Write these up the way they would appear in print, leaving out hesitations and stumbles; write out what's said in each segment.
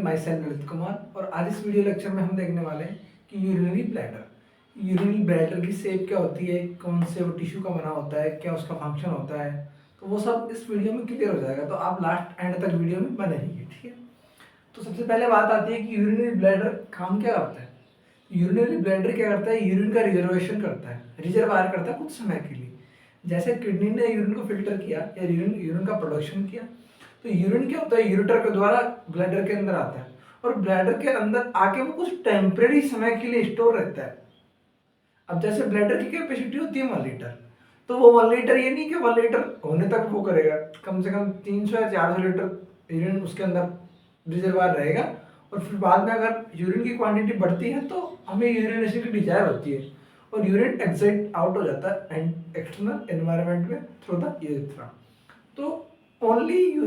My self Lalit Kumar और आज इस वीडियो लेक्चर में हम देखने वाले हैं कि यूरिनरी ब्लैडर की शेप क्या होती है, कौन से वो टिश्यू का बना होता है, क्या उसका फंक्शन होता है। तो वो सब इस वीडियो में क्लियर हो जाएगा, तो आप लास्ट एंड तक वीडियो में बने रहिए, ठीक है। तो सबसे पहले बात आती है कि यूरिनरी ब्लैडर काम क्या करता है। यूरिनरी ब्लैडर क्या करता है, यूरिन का रिजर्वेशन करता है, रिजर्वायर करता है कुछ समय के लिए। जैसे किडनी ने यूरिन को फिल्टर किया या यूरिन का प्रोडक्शन किया, तो यूरिन क्या होता है, यूरेटर के द्वारा ब्लैडर के अंदर आता है और ब्लैडर के अंदर आके वो कुछ टेम्परेरी समय के लिए स्टोर रहता है। अब जैसे ब्लैडर की कैपेसिटी होती है 1 लीटर, तो वो 1 लीटर ये नहीं कि 1 लीटर होने तक वो करेगा, कम से कम 300 या 400 लीटर यूरिन उसके अंदर रिजर्वायर रहेगा। और फिर बाद में अगर यूरिन की क्वांटिटी बढ़ती है तो हमें यूरिनेशन की डिजायर होती है और यूरिन एक्साइट आउट हो जाता है एंड एक्सटर्नल एनवायरनमेंट में थ्रू द यूरेथ्रा। तो ओनली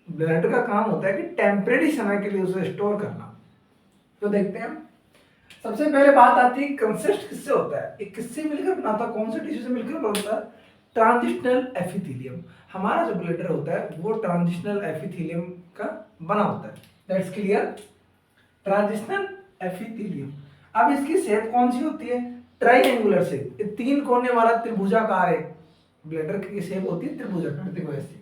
ब्लैडर का काम होता है कि टेम्परेरी समय के लिए उसे स्टोर करना। तो देखते हैं, सबसे पहले बात आती है कंसिस्ट किससे होता है, ये किससे मिलकर बनाता है, कौन से टिश्यू से मिलकर बनता है। Transitional epithelium. हमारा जो ब्लैडर होता है वो ट्रांजिशनल एपिथेलियम का बना होता है। That's clear. Transitional epithelium. अब इसकी शेप कौन सी होती है, ट्राइएंगुलर शेप। ये 3 कोने वाला त्रिभुजाकार है, ब्लैडर की शेप होती है त्रिभुजाकार, देखो ऐसे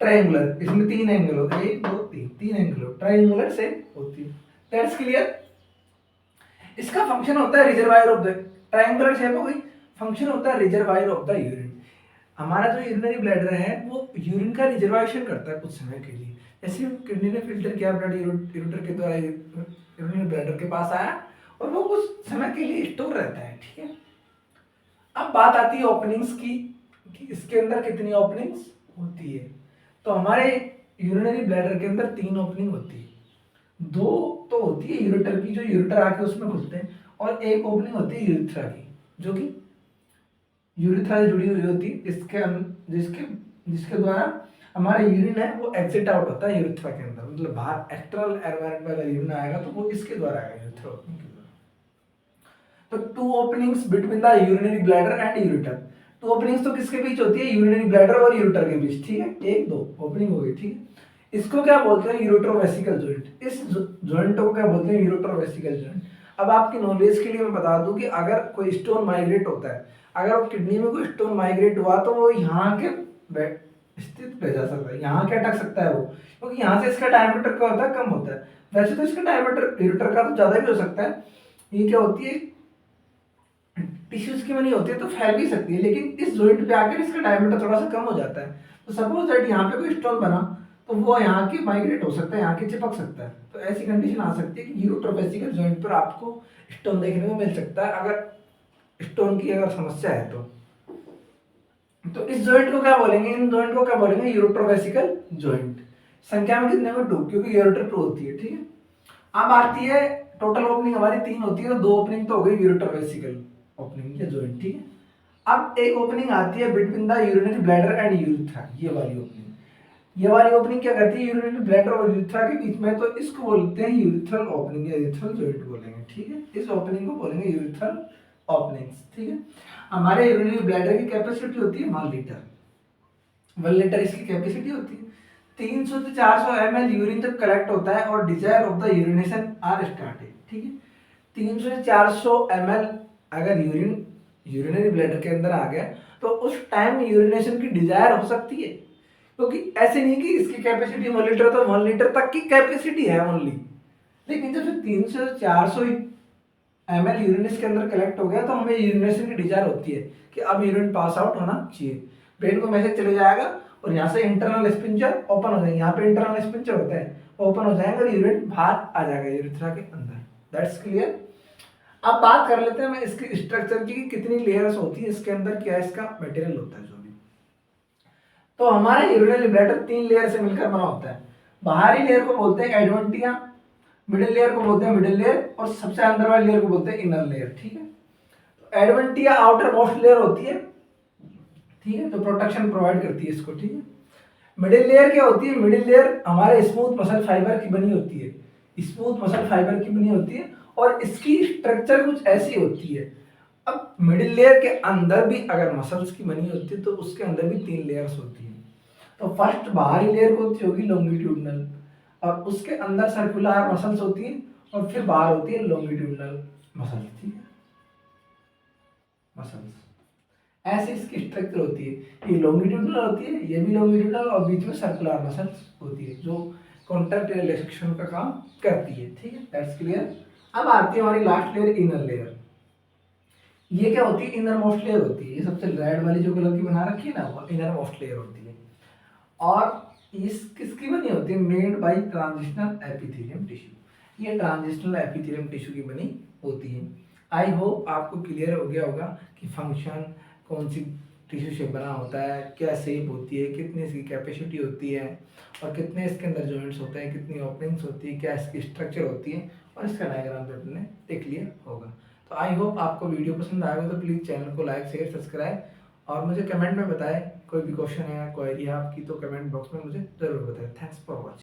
ट्रायंगुलर। इसमें 3 एंगल होते हैं, 1 2 3, 3 एंगल ट्रायंगुलर शेप होती है। That's clear. इसका फंक्शन होता है reservoir of the, triangular shape हो गई, फंक्शन होता है रिजर्वायर ऑफ द यूरिन। हमारा जो यूरिनरी ब्लैडर है वो यूरिन का रिजर्वेशन करता है कुछ समय के लिए। जैसे किडनी ने फिल्टर किया, ब्लड यूरेटर के द्वारा यूरिनरी ब्लैडर के पास आया और वो कुछ समय के लिए स्टोर रहता है, ठीक है। अब बात आती है ओपनिंग्स की कि इसके अंदर कितनी ओपनिंग्स होती है। तो हमारे यूरिनरी ब्लैडर के अंदर 3 ओपनिंग होती है। 2 तो होती है यूरेटर की, जो यूरेटर आके उसमें घुसते हैं, और 1 ओपनिंग होती है यूरिथ्रा की, जो कि यूरिथ्रा से जुड़ी हुई होती है, जिसके जिसके द्वारा हमारा यूरिन है वो एग्जिट आउट होता है यूरिथ्रा के अंदर, मतलब बाहर एक्सटर्नल एनवायरनमेंट में अगर यूरिन आएगा तो वो इसके द्वारा आएगा, यूरिथ्रा ओपनिंग के द्वारा। तो 2 openings between the urinary bladder and ureter. 2 openings तो किसके बीच होती है, यूरिनरी ब्लैडर और यूरेटर के बीच, ठीक है। 1 2 ओपनिंग हो गई, ठीक है। इसको क्या बोलते हैं, यूरेट्रोवेसिकल जॉइंट। इस जॉइंट को क्या बोलते हैं, यूरेट्रोवेसिकल जॉइंट। अब आपकी नॉलेज के लिए मैं बता दूं कि अगर कोई स्टोन माइग्रेट होता है, अगर वो किडनी में कोई स्टोन माइग्रेट हुआ तो वो यहाँ के स्थित रह जा सकता है, यहाँ क्या अटक सकता है वो, क्योंकि यहाँ से इसका डायमीटर क्या होता है, कम होता है। वैसे तो इसका डायमीटर यूरेटर का तो ज्यादा भी हो सकता है। ये क्या होती है, टिश्यूज की बनी होती है तो फैल भी सकती है, लेकिन इस जॉइंट पे आकर इसका डायमीटर थोड़ा सा कम हो जाता है। तो सपोज दैट यहाँ पे कोई स्टोन बना तो वो यहाँ की माइग्रेट हो सकता है, यहाँ के चिपक सकता है। तो ऐसी कंडीशन आ सकती है कि यूरोट्रोपेसिकल जॉइंट पर आपको स्टोन देखने को मिल सकता है, अगर स्टोन की अगर समस्या है तो इस जॉइंट को क्या बोलेंगे, इन जॉइंट को क्या बोलेंगे, यूरोट्रोपेसिकल जॉइंट। संख्या में कितने को 2, क्योंकि यूरेटर 2 होती है, ठीक है। अब आती है टोटल ओपनिंग हमारी 3 होती है, तो 2 ओपनिंग तो हो गई यूरोट्रोपेसिकल ओपनिंग या जॉइंट, ठीक है। अब एक ओपनिंग आती है between the urinary bladder and urethra, ये वाली ओपनिंग। ये वाली ओपनिंग क्या करती है, यूरिनरी ब्लैडर और यूरिथ्रा के बीच में, तो इसको बोलते हैं यूरिथ्रल ओपनिंग या यूरिथ्रल जॉइंट बोलेंगे, ठीक है। इस ओपनिंग को बोलेंगे यूरिथ्रल ओपनिंग्स, ठीक है। हमारे यूरिनरी ब्लैडर की कैपेसिटी होती है 1 लीटर। 1 लीटर इसकी कैपेसिटी होती है। 300 से 400 ml यूरिन जब कलेक्ट होता है और desire of the urination are started, ठीक है। 300 से 400 ml अगर यूरिनरी ब्लैडर के अंदर आ गया तो उस टाइम यूरिनेशन की डिजायर हो सकती है, क्योंकि ऐसे नहीं कि इसकी कैपेसिटी 1 लीटर, तो 1 लीटर तक की कैपेसिटी है ओनली। लेकिन जब 300 से 400 ml यूरिन इसके अंदर कलेक्ट हो गया तो हमें यूरिनेशन की डिजायर होती है कि अब यूरिन पास आउट होना चाहिए। ब्रेन को मैसेज चले जाएगा और यहाँ से इंटरनल स्पिंचर ओपन हो जाएंगे, यहाँ पे इंटरनल स्पिंचर होता है, ओपन हो जाएंगे और यूरिन बाहर आ जाएगा यूरिथ्रा के अंदर। That's clear. अब बात कर लेते हैं मैं इसकी स्ट्रक्चर की, कितनी लेयर्स होती है इसके अंदर, क्या इसका मटेरियल होता है जो भी। तो हमारा यूरिनरी ब्लैडर 3 लेयर से मिलकर बना होता है। बाहरी लेयर को बोलते हैं एडवेंटिया, मिडिल लेयर को बोलते हैं मिडिल लेयर, और सबसे अंदर वाली लेयर को बोलते हैं इनर लेयर, ठीक है। तो एडवेंटिया आउटर मोस्ट लेयर होती है, ठीक है, तो प्रोटेक्शन प्रोवाइड करती है इसको, ठीक है। मिडिल लेयर क्या होती है, मिडिल लेयर हमारे स्मूथ मसल फाइबर की बनी होती है, स्मूथ मसल फाइबर की बनी होती है, और इसकी स्ट्रक्चर कुछ ऐसी होती है। अब मिडिल लेयर के अंदर भी अगर मसल्स की बनी होती है तो उसके अंदर भी 3 लेयर्स होती है। तो फर्स्ट बाहरी लेयर होती होगी लॉन्गिट्यूडनल, और उसके अंदर सर्कुलर मसल्स होती है और फिर बाहर होती है लॉन्गिट्यूडनल मसल्स, ठीक है, मसल्स। ऐसे इसकी स्ट्रक्चर होती है, ये लॉन्गिट्यूडनल होती है, ये भी लॉन्गिट्यूडनल, और बीच में सर्कुलर मसल्स होती है जो कॉन्टैक्ट रिलैक्सेशन का काम करती है, ठीक है, दैट्स क्लियर। अब आती है हमारी लास्ट लेयर, इनर लेयर। ये क्या होती है, इनर मोस्ट लेयर होती है, ये सबसे रेड वाली जो कलर की बना रखी है ना, वो इनर मोस्ट लेयर होती है। और इस किसकी बनी होती है, made by transitional epithelium tissue, ये ट्रांजिशनल एपिथेलियम टिश्यू की बनी होती है। आई होप आपको क्लियर हो गया होगा कि फंक्शन कौन सी टिश्यू से बना होता है, क्या शेप होती है, कितनी इसकी कैपेसिटी होती है, और कितने इसके अंदर जॉइंट्स होते हैं, कितनी ओपनिंग्स होती है, क्या इसकी स्ट्रक्चर होती है, और इसका डायग्राम भी अपने देख लिया होगा। तो आई होप आपको वीडियो पसंद आएगा, तो प्लीज़ चैनल को लाइक शेयर सब्सक्राइब, और मुझे कमेंट में बताएं कोई भी क्वेश्चन है या क्वेरी है आपकी, तो कमेंट बॉक्स में मुझे ज़रूर बताएं। Thanks for watching.